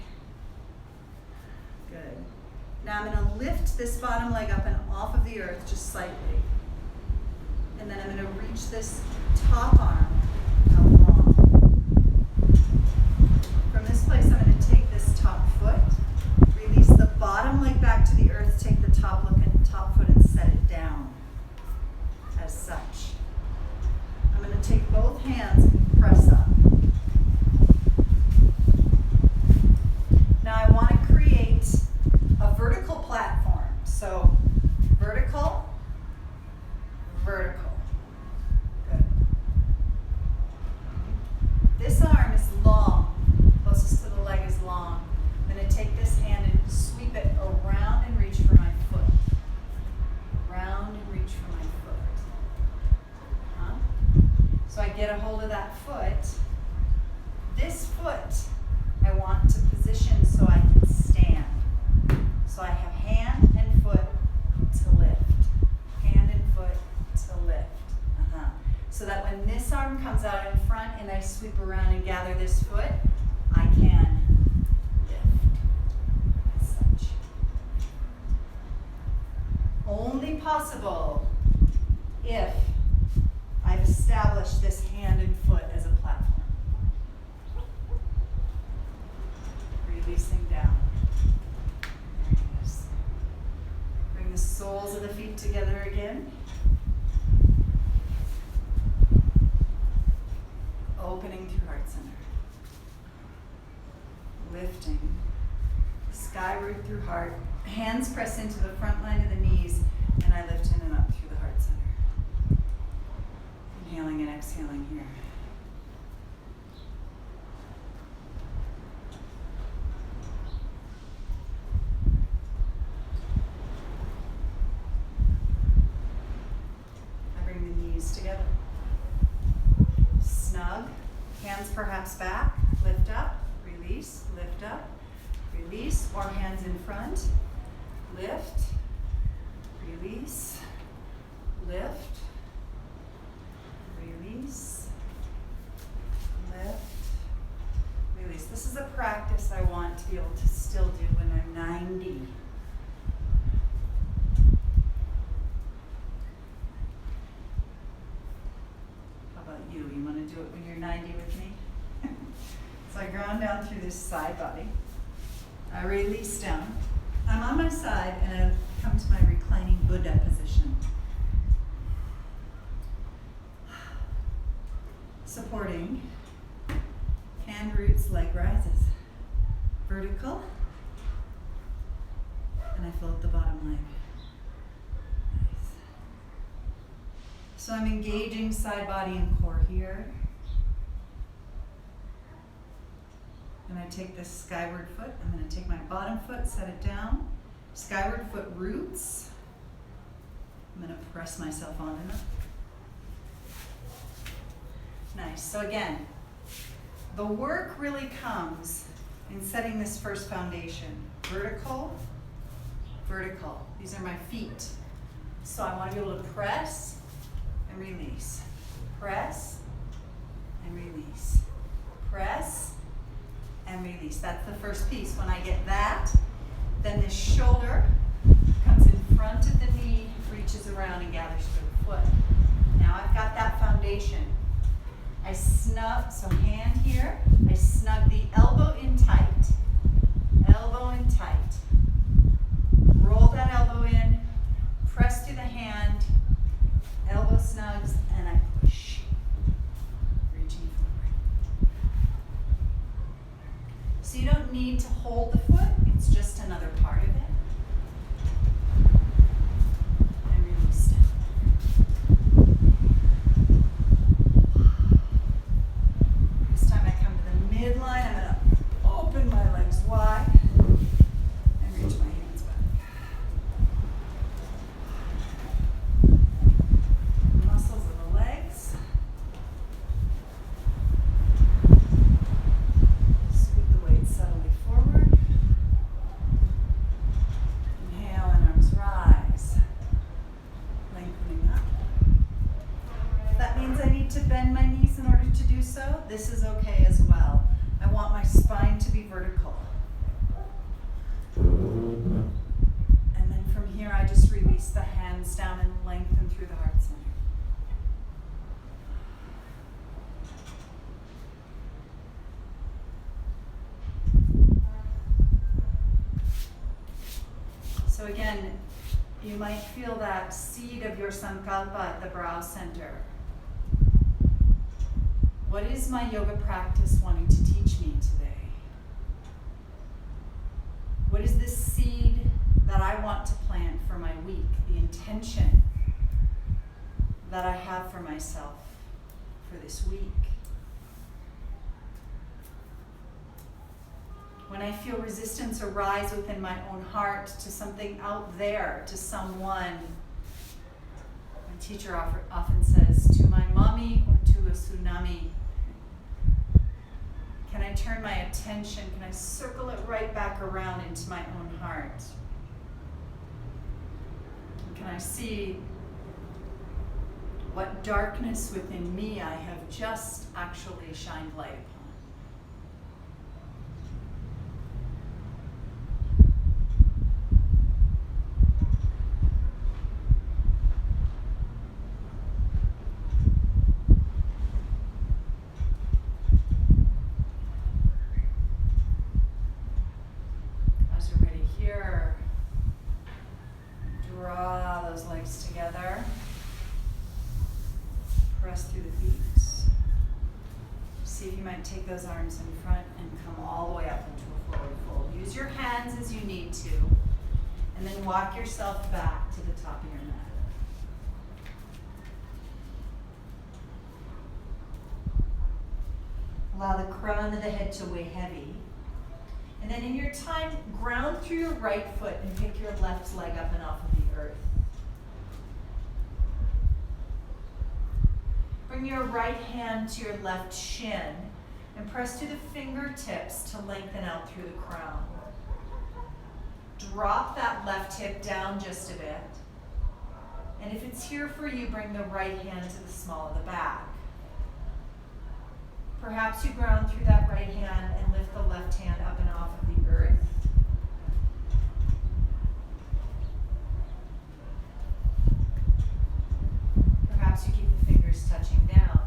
[SPEAKER 1] Good. Now I'm going to lift this bottom leg up and off of the earth just slightly. And then I'm going to reach this top arm out long. From this place, I'm going to take this top foot. Release the bottom leg back to the earth, take the top foot and set it down as such. I'm going to take both hands and press up. Now I want to create a vertical platform. So vertical, vertical. Good. This arm is long, closest to the leg is long. I'm going to take this hand and sweep it around and reach for my foot. Round and reach for my foot. So I get a hold of that foot. This foot I want to position so I can stand. So I have hand and foot to lift. Hand and foot to lift. So that when this arm comes out in front and I sweep around and gather this foot, I can lift as such. possible if I've established this hand and foot as a platform. Releasing down. There it is. Bring the soles of the feet together again. Opening through heart center. Lifting. Skyward through heart. Hands press into the front line of the knees, and I lift in and up through the heart center. Inhaling and exhaling here. I bring the knees together. Snug. Hands perhaps back. Lift up. Release. Lift up. Release. Or hands in front. Lift. Release. Lift. Release. Lift. Release. This is a practice I want to be able to still do when I'm 90. How about you? You want to do it when you're 90 with me? So I ground down through this side body. I release down. I'm on my side and I come to my reclining Buddha position. Supporting. Hand roots, leg rises. Vertical. And I float the bottom leg. Nice. So I'm engaging side body and core here. And I take this skyward foot. I'm going to take my bottom foot, set it down. Skyward foot roots. I'm going to press myself on it. Nice. So again, the work really comes in setting this first foundation. Vertical, vertical. These are my feet. So I want to be able to press and release. Press and release. Press and release. That's the first piece. When I get that, then this shoulder comes in front of the knee, reaches around and gathers to the foot. Now I've got that foundation. I snug, so hand here, I snug the elbow in tight. Elbow in tight. Roll that elbow in, press to the hand, elbow snugs, and I push. Reaching forward. So you don't need to hold the foot, it's just another part of it. And release down. This time I come to the midline, I'm going to open my legs wide and reach my hands back. Muscles of the legs. Scoot the weight subtly forward. Inhale and arms rise. Lengthening up. If that means I need to bend my knees in order to do so, this is okay as well. I want my spine to be vertical. And then from here I just release the hands down and lengthen through the heart center. So again, you might feel that seed of your sankalpa at the brow center. What is my yoga practice wanting to teach me today? What is this seed that I want to plant for my week? The intention that I have for myself for this week. When I feel resistance arise within my own heart to something out there, to someone, my teacher often says, to my mommy or to a tsunami, can I turn my attention, can I circle it right back around into my own heart? Can I see what darkness within me I have just actually shined light upon? those legs together. Press through the feet. See if you might take those arms in front and come all the way up into a forward fold. Use your hands as you need to, and then walk yourself back to the top of your mat. Allow the crown of the head to weigh heavy. And then in your time, ground through your right foot and pick your left leg up and off of the earth. Bring your right hand to your left shin and press through the fingertips to lengthen out through the crown. Drop that left hip down just a bit. And if it's here for you, bring the right hand to the small of the back. Perhaps you ground through that right hand and lift the left hand up and off of the earth. Perhaps you keep the fingers touching down.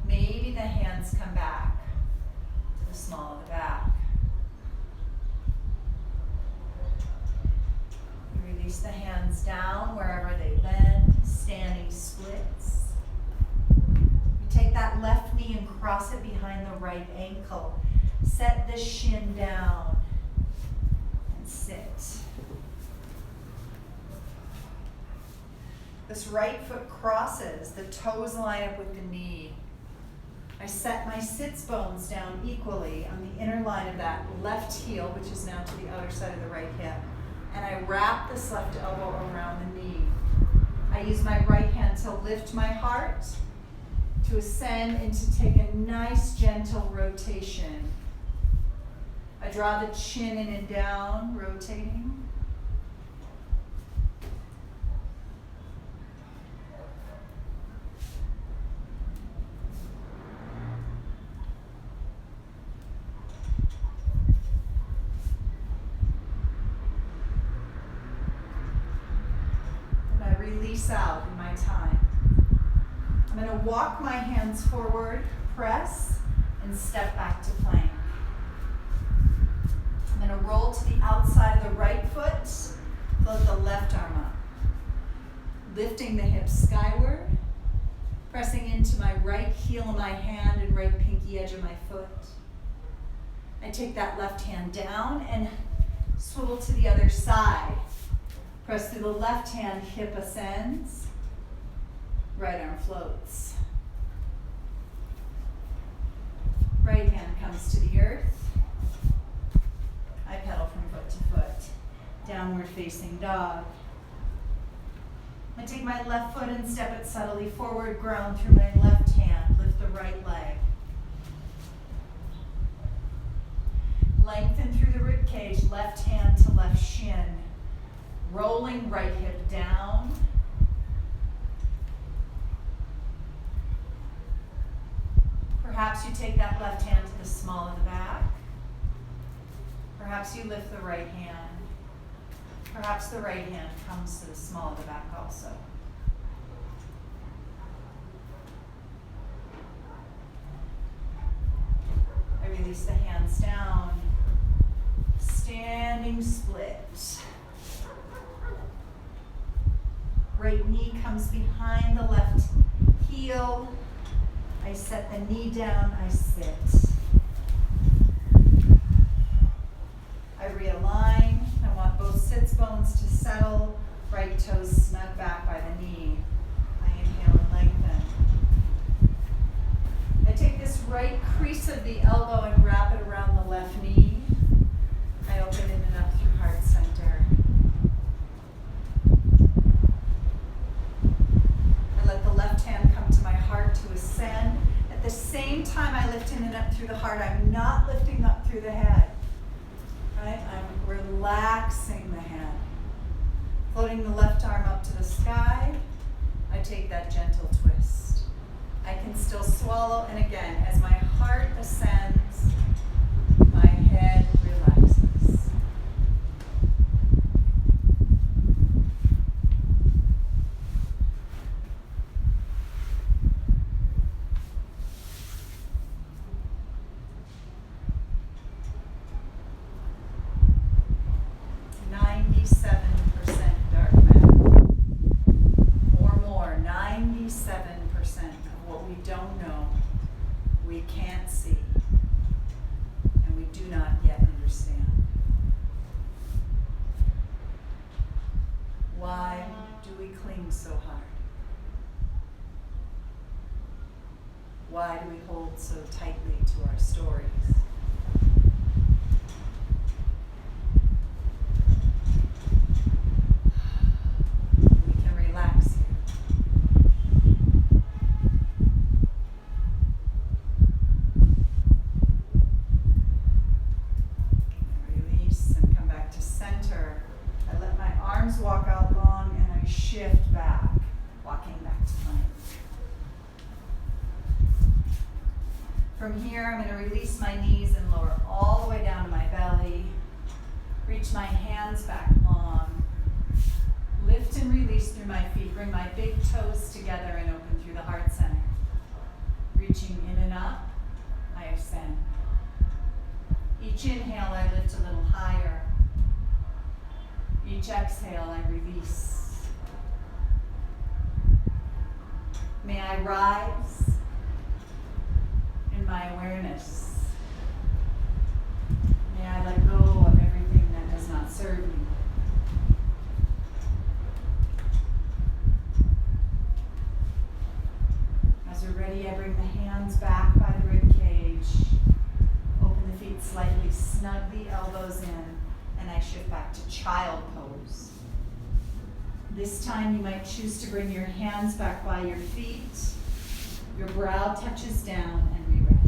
[SPEAKER 1] Maybe the hands come back to the small of the back. You release the hands down wherever they bend, standing splits. Take that left knee and cross it behind the right ankle. Set the shin down and sit. This right foot crosses, the toes line up with the knee. I set my sits bones down equally on the inner line of that left heel, which is now to the outer side of the right hip. And I wrap this left elbow around the knee. I use my right hand to lift my heart, to ascend, and to take a nice gentle rotation. I draw the chin in and down, rotating. And I release out in my time. I'm going to walk my hands forward, press, and step back to plank. I'm going to roll to the outside of the right foot, float the left arm up. Lifting the hips skyward, pressing into my right heel of my hand and right pinky edge of my foot. I take that left hand down and swivel to the other side. Press through the left hand, hip ascends. Right arm floats. Right hand comes to the earth. I pedal from foot to foot. Downward facing dog. I take my left foot and step it subtly forward, ground through my left hand, lift the right leg. Lengthen through the rib cage, left hand to left shin. Rolling right hip down. Perhaps you take that left hand to the small of the back. Perhaps you lift the right hand. Perhaps the right hand comes to the small of the back also. I release the hands down. Standing split. Right knee comes behind the left heel. I set the knee down, I sit. I realign. I want both sits bones to settle, right toes snug back by the knee. I inhale and lengthen. I take this right crease of the elbow and wrap it around the left knee. I open in and up through heart center. I let the left hand come to my heart to ascend. At the same time I lift in and up through the heart, I'm not lifting up through the head. Right? I'm relaxing the head. Floating the left arm up to the sky, I take that gentle twist. I can still swallow, and again, as my heart ascends, my head relaxes. so hard? Why do we hold so tightly to our stories? We can relax here. Release and come back to center. I let my arms walk out long and I shift back, walking back to plank. From here, I'm going to release my knees and lower all the way down to my belly. Reach my hands back long. Lift and release through my feet. Bring my big toes together and open through the heart center. Reaching in and up, I ascend. Each inhale, I lift a little higher. Each exhale, I release. May I rise in my awareness. May I let go of everything that does not serve me. As we're ready, I bring the hands back by the rib cage. Open the feet slightly, snug the elbows in, and I shift back to child pose. This time you might choose to bring your hands back by your feet. Your brow touches down and we rest.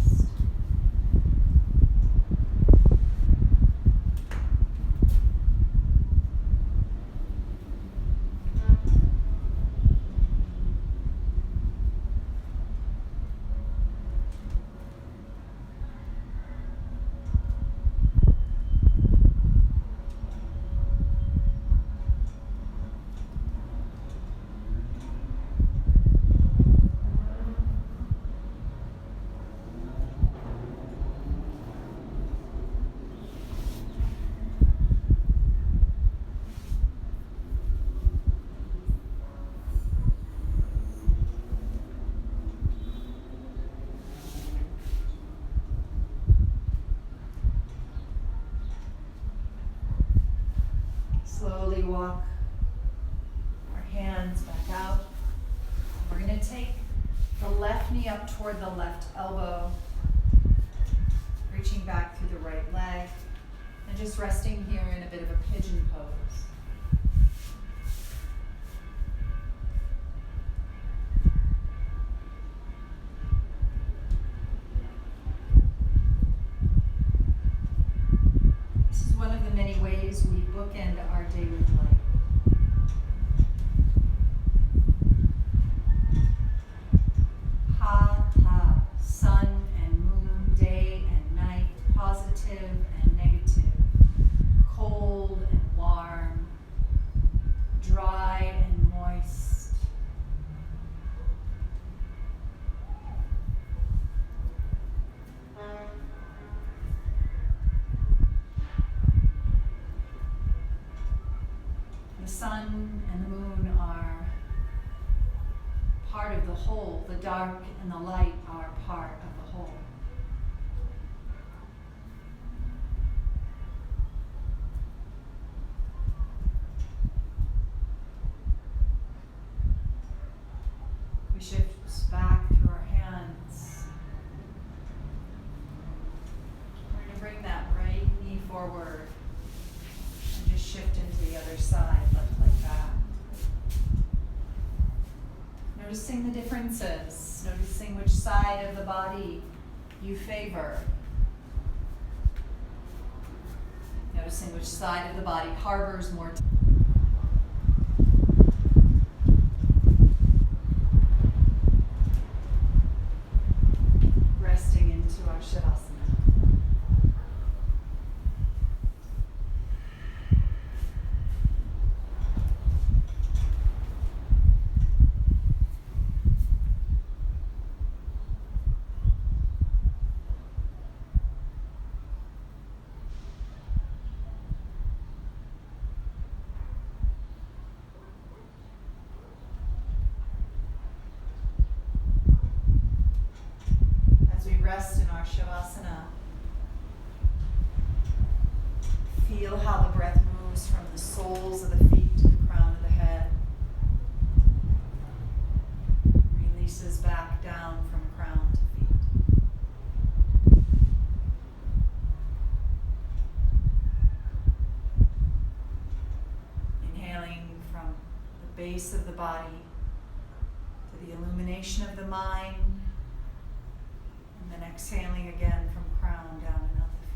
[SPEAKER 1] Slowly walk our hands back out. We're going to take the left knee up toward the left elbow, reaching back through the right leg, and just resting here in a bit of a pigeon pose. One of the many ways we bookend our day with light. Ha, ha, sun and moon, day and night, positive and negative, cold and warm, dry and moist. The sun and the moon are part of the whole. The dark and the light are part of the whole. We shift back through our hands. We're going to bring that right knee forward. Just shift into the other side, left like that. Noticing the differences, noticing which side of the body you favor. Noticing which side of the body harbors more resting into our Shavasana. Rest in our Shavasana. Feel how the breath moves from the soles of the feet to the crown of the head. releases back down from crown to feet. Inhaling from the base of the body to the illumination of the mind, and then exhaling again from crown down and up the feet.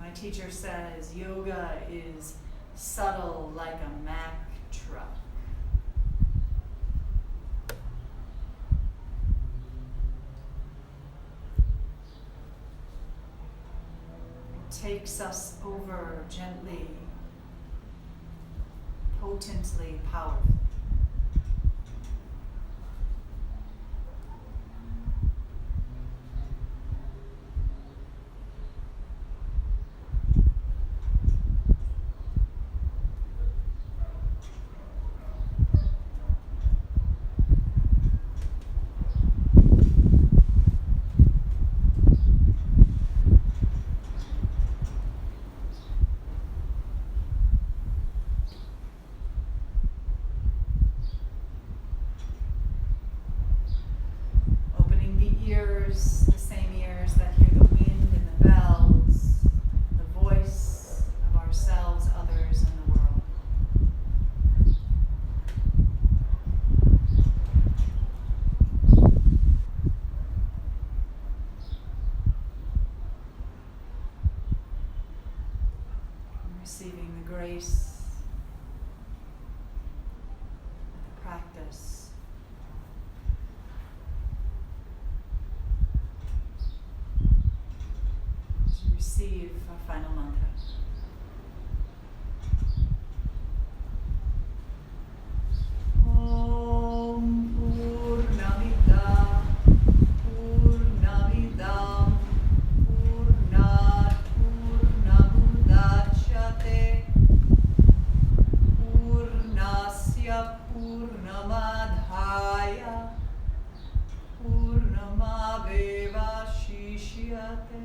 [SPEAKER 1] My teacher says yoga is subtle like a Mack truck. It takes us over gently, potently, powerfully. The same ears that hear the wind and the bells, the voice of ourselves, others, and the world. I'm receiving the grace of the practice. Receive our final mantra. Om Purnamida Purnamidam Purnat Purnamudachyate Purnasya Purnamadhaya Purnamaveva Shishyate.